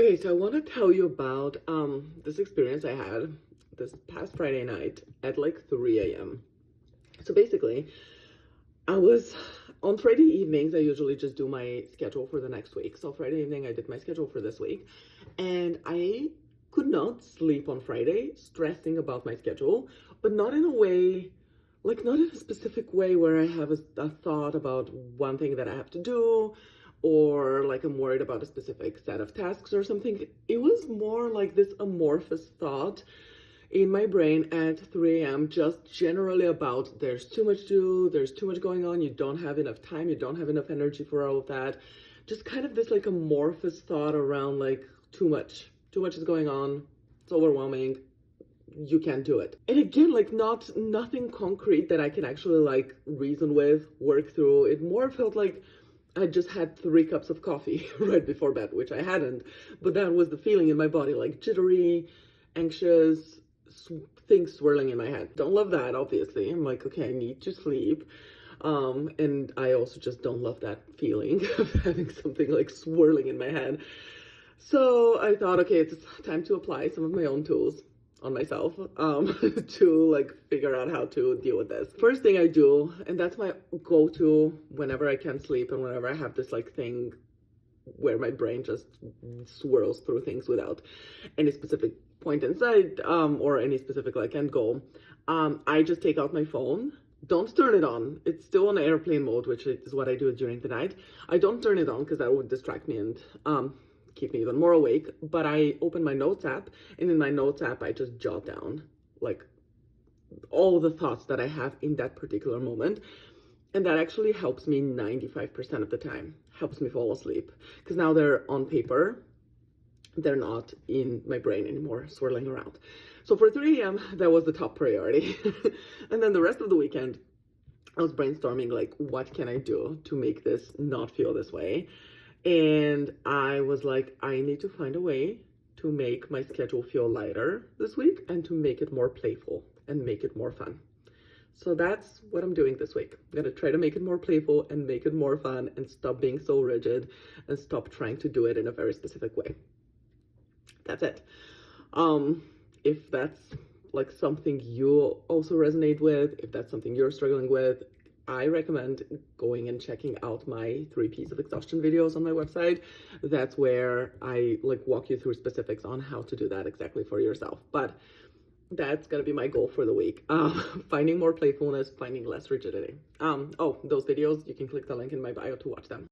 Okay, so I want to tell you about this experience I had this past Friday night at like 3 a.m. So basically, I was on Friday evenings, I usually just do my schedule for the next week. So Friday evening, I did my schedule for this week, and I could not sleep on Friday, stressing about my schedule, but not in a way, like not in a specific way where I have a thought about one thing that I have to do, or like I'm worried about a specific set of tasks or something. It was more like this amorphous thought in my brain at 3 a.m. just generally about there's too much to do, there's too much going on, you don't have enough time, you don't have enough energy for all of that. Just kind of this like amorphous thought around like too much is going on, it's overwhelming, you can't do it. And again, like nothing concrete that I can actually like reason with, work through. It more felt like I just had 3 cups of coffee right before bed, which I hadn't, but that was the feeling in my body, like jittery, anxious, things swirling in my head. Don't love that, obviously. I'm like, okay, I need to sleep. And I also just don't love that feeling of having something like swirling in my head. So I thought, okay, it's time to apply some of my own tools on myself to like figure out how to deal with this. First thing I do, and that's my go-to whenever I can't sleep and whenever I have this like thing where my brain just swirls through things without any specific point in sight, or any specific like end goal, I just take out my phone. Don't turn it on. It's still on airplane mode, which is what I do during the night. I don't turn it on because that would distract me and keep me even more awake. But I open my notes app, and in my notes app, I just jot down like all the thoughts that I have in that particular moment. And that actually helps me 95% of the time, helps me fall asleep. Because now they're on paper, they're not in my brain anymore, swirling around. So for 3 a.m., that was the top priority. And then the rest of the weekend, I was brainstorming, like, what can I do to make this not feel this way? And I was like, I need to find a way to make my schedule feel lighter this week and to make it more playful and make it more fun. So that's what I'm doing this week. I'm gonna try to make it more playful and make it more fun and stop being so rigid and stop trying to do it in a very specific way. That's it. If that's like something you also resonate with, if that's something you're struggling with, I recommend going and checking out my 3 P's of exhaustion videos on my website. That's where I like walk you through specifics on how to do that exactly for yourself. But that's gonna be my goal for the week. Finding more playfulness, finding less rigidity. Oh, those videos, you can click the link in my bio to watch them.